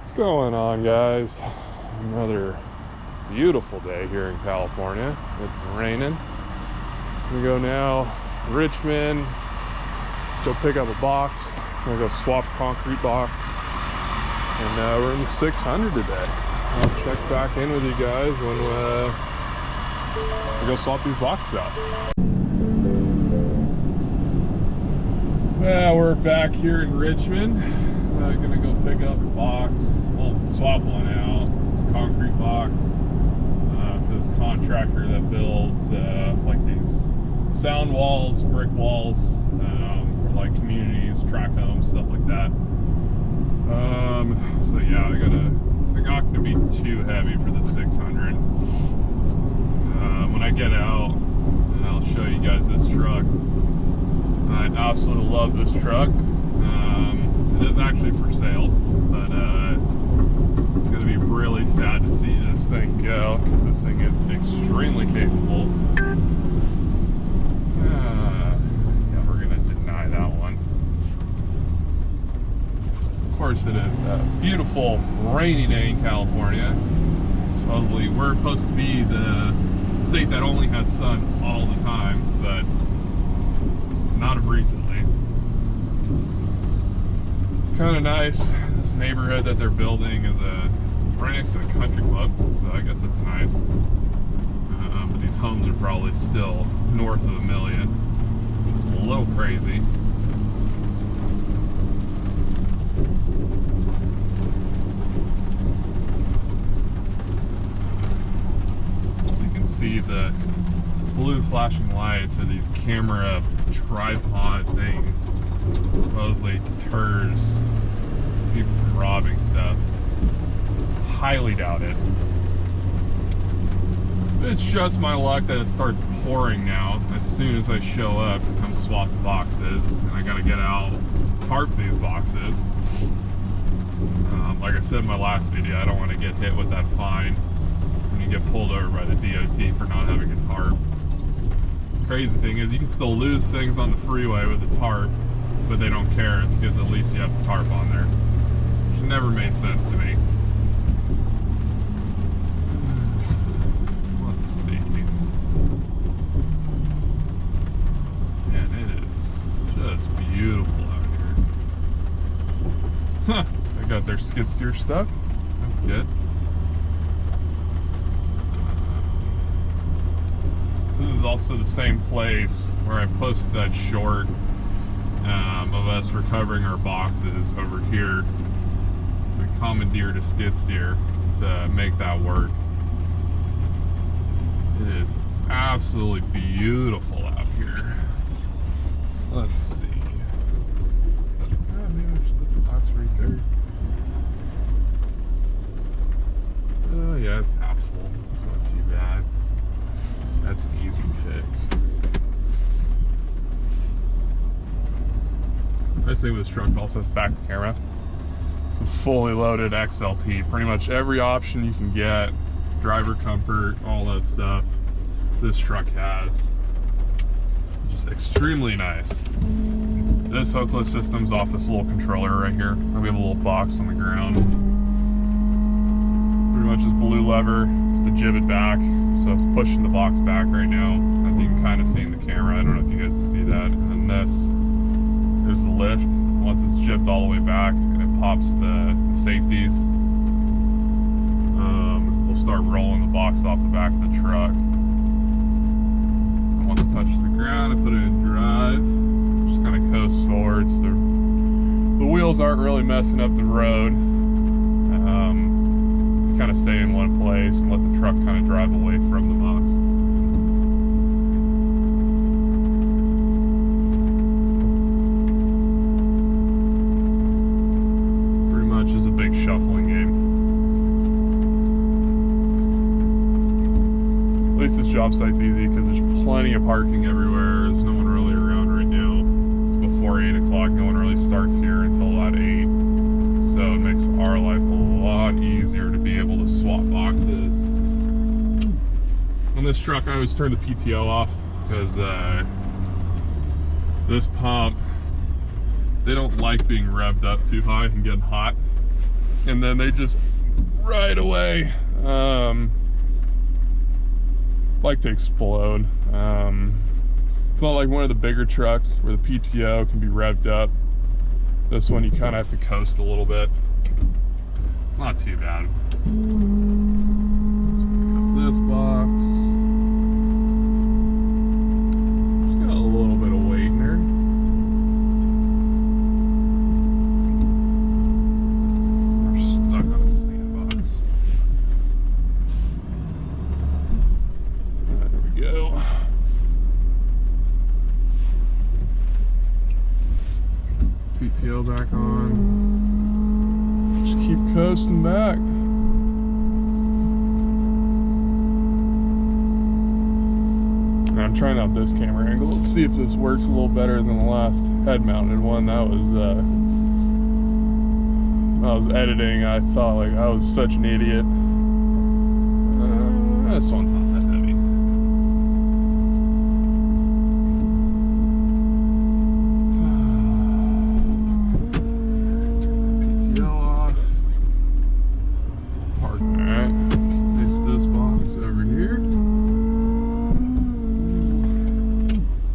What's going on, guys? Another beautiful day here in California. It's raining. We go now Richmond, go pick up a box. We're gonna go swap a concrete box, and we're in the 600 today. I'll check back in with you guys when we go swap these boxes out. Yeah, we're back here in Richmond. Gonna go pick up a box. Well, swap one out. It's a concrete box for this contractor that builds like these sound walls, brick walls for like communities, tract homes, stuff like that. So yeah, it's not gonna be too heavy for the 600. When I get out, I'll show you guys this truck. I absolutely love this truck. It is actually for sale, but it's going to be really sad to see this thing go, because this thing is extremely capable. Yeah, we're going to deny that one. Of course, it is a beautiful rainy day in California. Supposedly, we're supposed to be the state that only has sun all the time, but not of recently. Kind of nice. This neighborhood that they're building is right next to a country club, so I guess it's nice. But these homes are probably still north of $1 million, which is a little crazy. As you can see, the blue flashing lights are these camera tripod things. Supposedly deters people from robbing stuff. Highly doubt it. It's just my luck that it starts pouring now as soon as I show up to come swap the boxes, and I gotta get out, tarp these boxes. Like I said in my last video, I don't want to get hit with that fine when you get pulled over by the DOT for not having a tarp. The crazy thing is you can still lose things on the freeway with a tarp, but they don't care because at least you have the tarp on there. Which never made sense to me. Let's see. Man, it is just beautiful out here. Huh, they got their skid steer stuck. That's good. This is also the same place where I posted that short of us recovering our boxes over here. We commandeered a skid steer to make that work. It is absolutely beautiful out here. Let's see. Maybe I should put the box right there. Oh yeah, it's half full. It's not too bad. That's an easy pick. Nice thing with this truck, it also has back camera. It's a fully loaded XLT. Pretty much every option you can get, driver comfort, all that stuff, this truck has. Which is extremely nice. This hookless system's off this little controller right here. We have a little box on the ground. Pretty much this blue lever is to jib it back. So it's pushing the box back right now, as you can kind of see in the camera. I don't know if you guys can see that. And then this is the lift. Once it's jibbed all the way back, and it pops the safeties, we'll start rolling the box off the back of the truck. And once it touches the ground, I put it in drive. Just kind of coast forward. So the wheels aren't really messing up the road. You kind of stay in one place and let the truck kind of drive away from the box. Is a big shuffling game. At least this job site's easy because there's plenty of parking everywhere. There's no one really around right now. It's before 8 o'clock. No one really starts here until about 8. So it makes our life a lot easier to be able to swap boxes. On this truck, I always turn the PTO off because this pump, they don't like being revved up too high and getting hot. and then they just right away like to explode. It's not like one of the bigger trucks where the PTO can be revved up. This one you kind of have to coast a little bit. It's not too bad. This box. It's got a little bit of weight in her. We're stuck on a sandbox. There we go. PTO back on. Just keep coasting back. I'm trying out this camera angle. Let's see if this works a little better than the last head-mounted one. That was when I was editing, I thought like I was such an idiot. This one's not that heavy. PTO off. All right, place this box over here.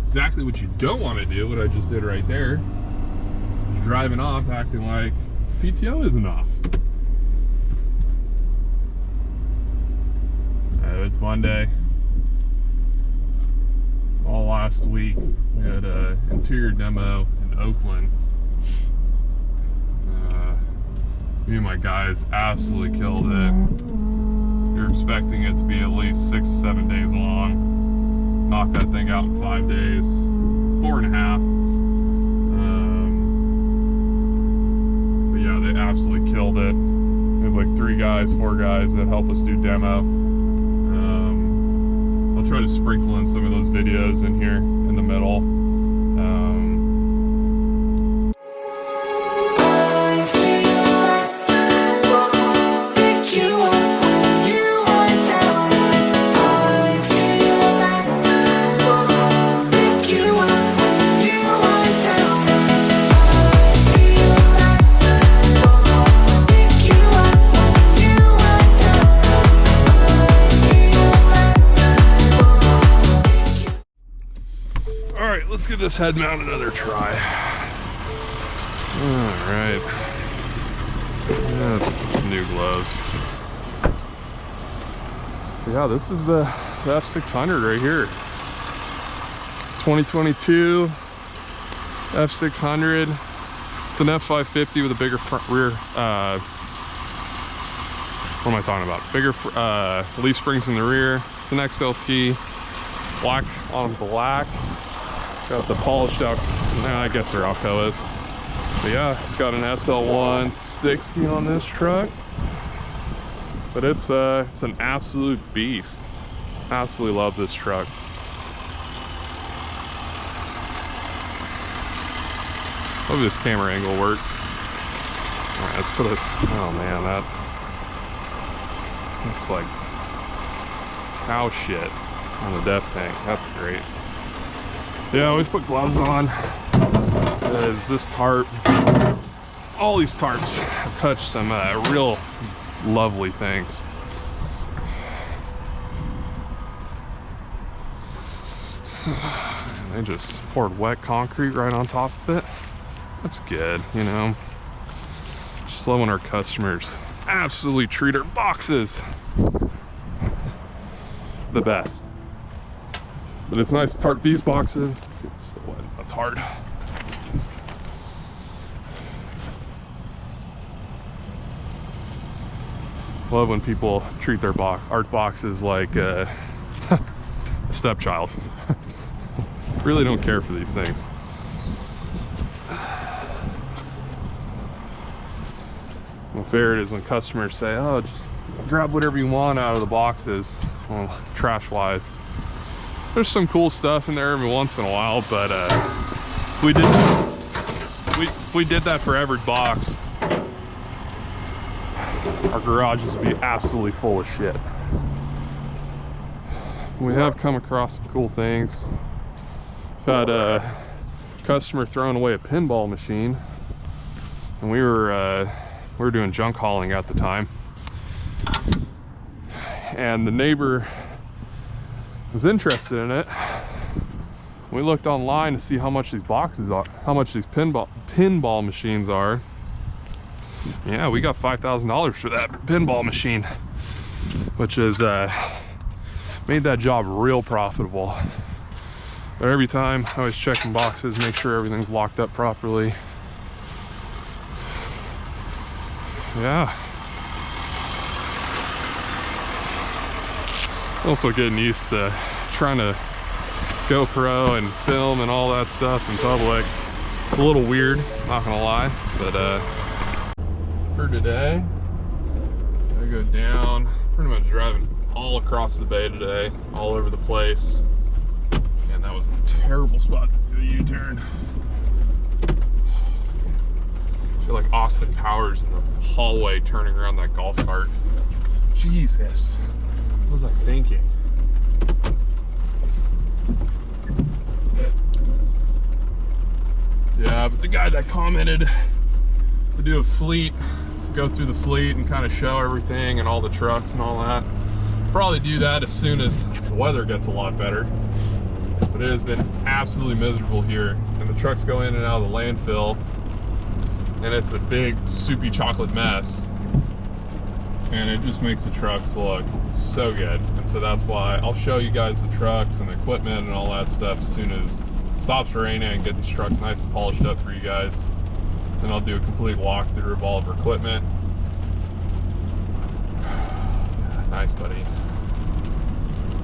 Exactly what you don't want to do, what I just did right there. You're driving off acting like PTO isn't off. It's Monday. All last week we had an interior demo in Oakland. Me and my guys absolutely killed it. You're expecting it to be at least 6 to 7 days long. Knocked that thing out in 5 days, 4.5. But yeah, they absolutely killed it. We have like 4 guys that help us do demo. I'll try to sprinkle in some of those videos in here in the middle. Let's give this head mount another try. All right. Yeah, let's get some new gloves. So yeah, this is the F600 right here. 2022 F600. It's an F550 with a bigger front rear. What am I talking about? Bigger leaf springs in the rear. It's an XLT. Black on black. Got the polished out, I guess they're Alcoas. But yeah, it's got an SL160 on this truck. But it's an absolute beast. Absolutely love this truck. Hope this camera angle works. All right, let's put it, oh man, that looks like cow shit on the def tank. That's great. Yeah, I always put gloves on because this tarp, all these tarps have touched some real lovely things. They just poured wet concrete right on top of it. That's good, you know. Just love when our customers absolutely treat our boxes the best. But it's nice to tarp these boxes. It's still wet. That's hard. Love when people treat their art boxes like a stepchild. Really don't care for these things. Well, fair it is when customers say, "Oh, just grab whatever you want out of the boxes." Well, trash-wise, there's some cool stuff in there every once in a while, but if we did that for every box, our garages would be absolutely full of shit. We have come across some cool things. We've had a customer throwing away a pinball machine, and we were We were doing junk hauling at the time. And the neighbor was interested in it. We looked online to see how much these boxes are, how much these pinball machines are. Yeah, we got $5,000 for that pinball machine, which is made that job real profitable. But every time I was checking boxes, make sure everything's locked up properly. Yeah. Also getting used to trying to GoPro and film and all that stuff in public. It's a little weird, not gonna lie, but for today, I go down, pretty much driving all across the bay today, all over the place. And that was a terrible spot to do a U-turn. I feel like Austin Powers in the hallway turning around that golf cart. Jesus, what was I thinking? Yeah, but the guy that commented to do a fleet, to go through the fleet and kind of show everything and all the trucks and all that, probably do that as soon as the weather gets a lot better. But it has been absolutely miserable here, and the trucks go in and out of the landfill, and it's a big soupy chocolate mess, and it just makes the trucks look so good. And so that's why I'll show you guys the trucks and the equipment and all that stuff as soon as it stops raining and get these trucks nice and polished up for you guys. Then I'll do a complete walkthrough of all of our equipment. Nice, buddy.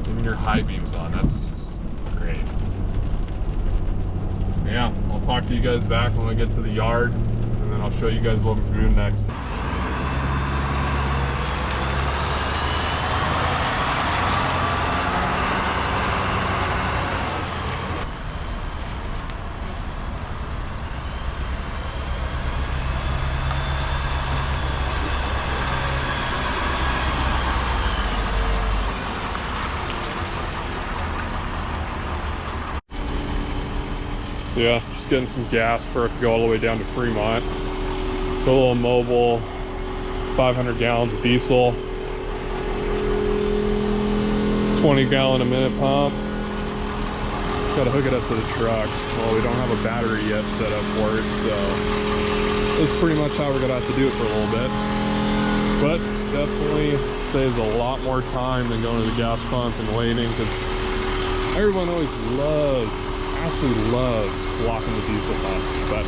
Even your high beams on, that's just great. Yeah, I'll talk to you guys back when we get to the yard, and then I'll show you guys what we're doing next. So yeah, just getting some gas for us to go all the way down to Fremont. So a little mobile, 500 gallons of diesel, 20 gallon a minute pump. Got to hook it up to the truck. Well, we don't have a battery yet set up for it, so this is pretty much how we're gonna have to do it for a little bit. But definitely saves a lot more time than going to the gas pump and waiting, because everyone always absolutely loves blocking the diesel pump, but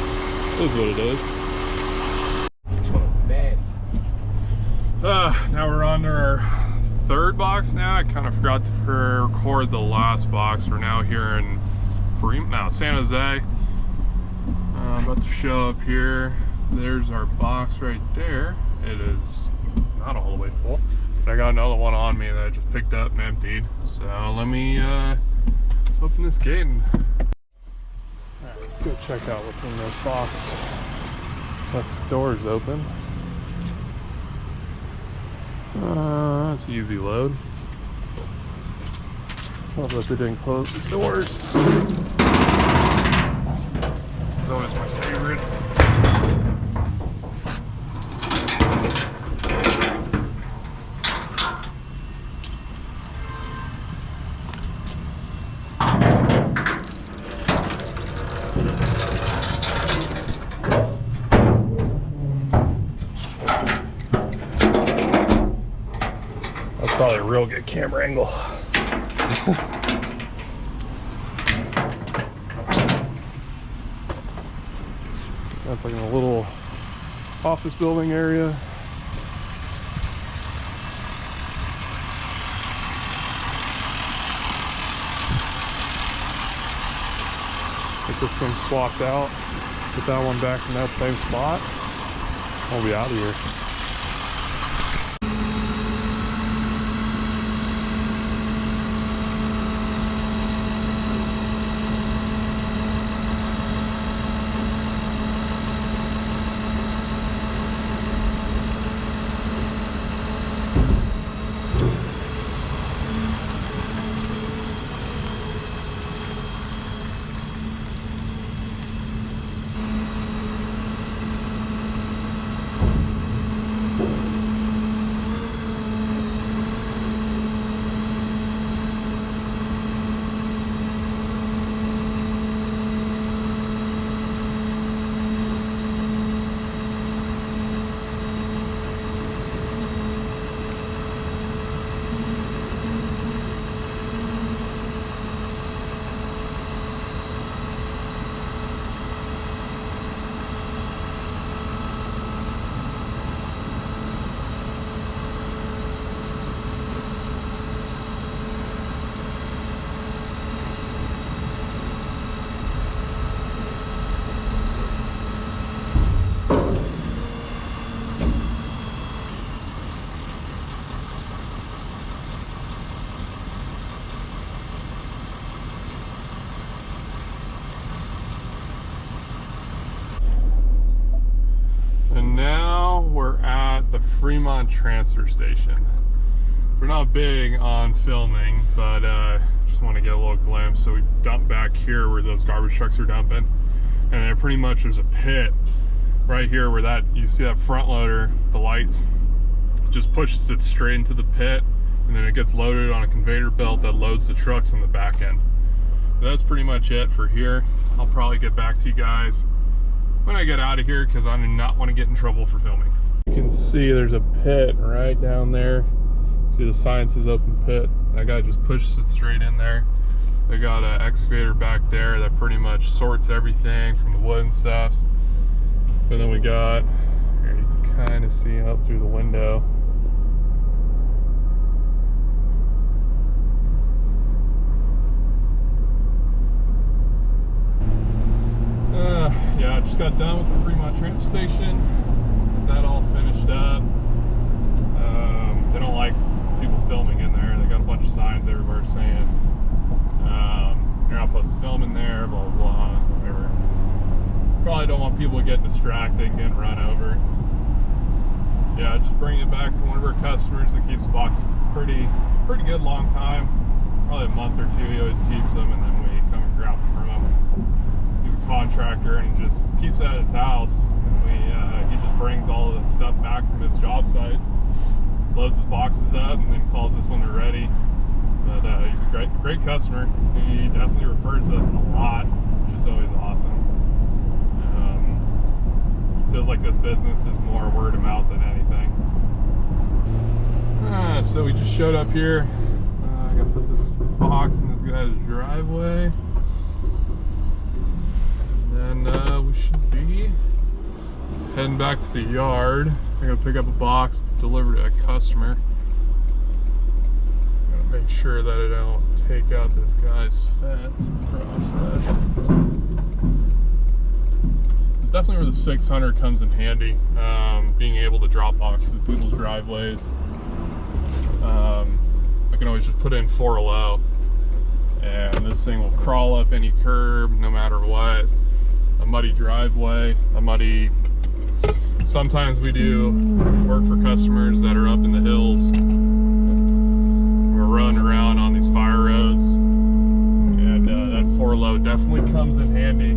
it is what it is. Now we're on to our third box now. I kind of forgot to record the last box. We're now here in San Jose. About to show up here. There's our box right there. It is not all the way full, but I got another one on me that I just picked up and emptied. So let me open this gate and alright, let's go check out what's in this box. Left the doors open. It's an easy load. Love that they didn't close the doors. It's always my favorite. Probably a real good camera angle. That's like in a little office building area. Get this thing swapped out. Put that one back in that same spot. I'll be out of here. the Fremont transfer station. We're not big on filming, but just want to get a little glimpse. So we dump back here where those garbage trucks are dumping, and then pretty much there's a pit right here where that, you see that front loader, the lights, just pushes it straight into the pit, and then it gets loaded on a conveyor belt that loads the trucks on the back end. But that's pretty much it for here. I'll probably get back to you guys when I get out of here, because I do not want to get in trouble for filming. You can see there's a pit right down there. See the sign says open pit. That guy just pushes it straight in there. They got an excavator back there that pretty much sorts everything from the wood and stuff. And then we got, here you can kind of see up through the window. Yeah, I just got done with the Fremont transfer station. Got that all finished up. They don't like people filming in there. They got a bunch of signs everywhere saying you're not supposed to film in there, blah, blah, blah, whatever. Probably don't want people getting distracted and getting run over. Yeah, just bring it back to one of our customers that keeps box pretty good long time. Probably a month or two he always keeps them, and then we come and grab them from him. He's a contractor and he just keeps it at his house. And he just brings all of the stuff back from his job sites, loads his boxes up, and then calls us when they're ready. But he's a great customer. He definitely refers us a lot, which is always awesome. Feels like this business is more word of mouth than anything. So we just showed up here. I gotta put this box in this guy's driveway. And then we should be heading back to the yard. I gotta pick up a box to deliver to a customer. Gotta make sure that I don't take out this guy's fence in the process. It's definitely where the 600 comes in handy. Being able to drop boxes in people's driveways. I can always just put in 4 low, and this thing will crawl up any curb no matter what. A muddy driveway, sometimes we do work for customers that are up in the hills. We're running around on these fire roads, and that 4 low definitely comes in handy.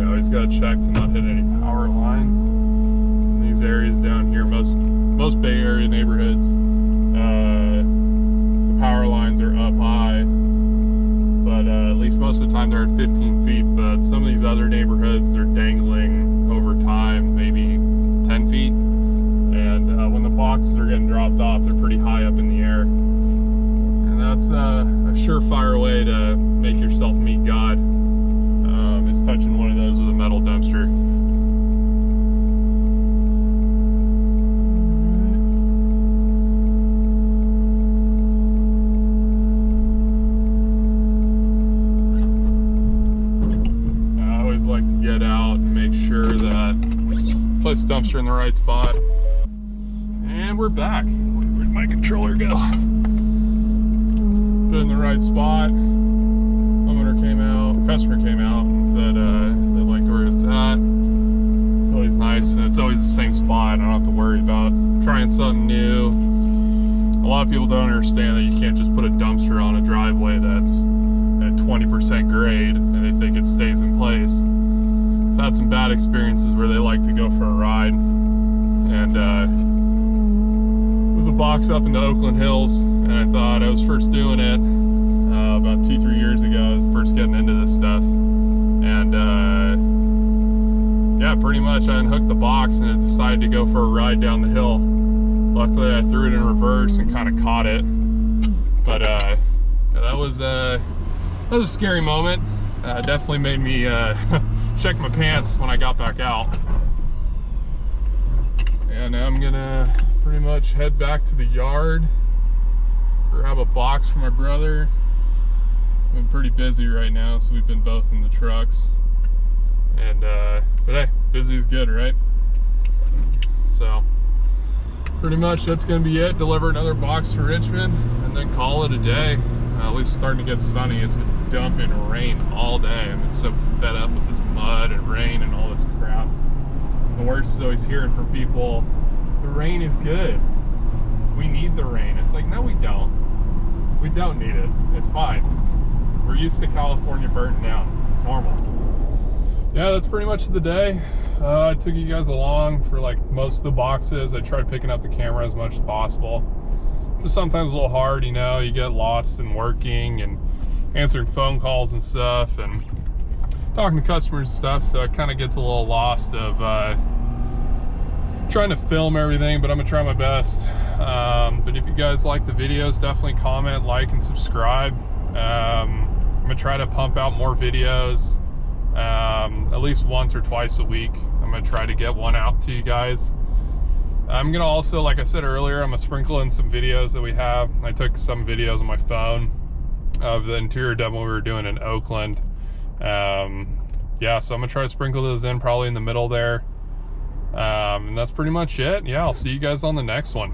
I always got to check to not hit any power lines in these areas down here. Most Bay Area neighborhoods, the power lines are up high, but at least most of the time they're at 15 feet. But some of these other neighborhoods, they're dangling over time, maybe 10 feet. And when the boxes are getting dropped off, they're pretty high up in the air. And that's a surefire way to make yourself meet God, is touching one of those with a metal dumpster. Like to get out and make sure that place the dumpster in the right spot. And we're back. Where'd my controller go? Put it in the right spot. Customer came out and said they liked where it's at. It's always nice, and it's always the same spot. I don't have to worry about trying something new. A lot of people don't understand that you can't just put a dumpster on a driveway that's at 20% grade and they think it stays in place. I've had some bad experiences where they like to go for a ride, and it was a box up in the Oakland Hills, and I thought I was first doing it about 2-3 years ago. I was first getting into this stuff, and yeah, pretty much I unhooked the box and it decided to go for a ride down the hill. Luckily I threw it in reverse and kind of caught it, but yeah, that was a scary moment. Definitely made me check my pants when I got back out. And I'm gonna pretty much head back to the yard, grab a box for my brother. I've been pretty busy right now, so we've been both in the trucks. And but hey, busy is good, right? So pretty much that's gonna be it. Deliver another box to Richmond and then call it a day. At least starting to get sunny. It's been dumping rain all day. I'm so fed up with this mud and rain and all this crap. The worst is always hearing from people, the rain is good. We need the rain. It's like, no, we don't. We don't need it. It's fine. We're used to California burning down. It's normal. Yeah, that's pretty much the day. I took you guys along for like most of the boxes. I tried picking up the camera as much as possible. Just sometimes a little hard, you know, you get lost in working and answering phone calls and stuff and talking to customers and stuff, so it kind of gets a little lost of trying to film everything, but I'm gonna try my best. But if you guys like the videos, definitely comment, like, and subscribe. I'm gonna try to pump out more videos at least once or twice a week. I'm gonna try to get one out to you guys. I'm gonna also, like I said earlier, I'm gonna sprinkle in some videos that we have. I took some videos on my phone of the interior demo we were doing in Oakland. Yeah, so I'm gonna try to sprinkle those in probably in the middle there. And that's pretty much it. Yeah, I'll see you guys on the next one.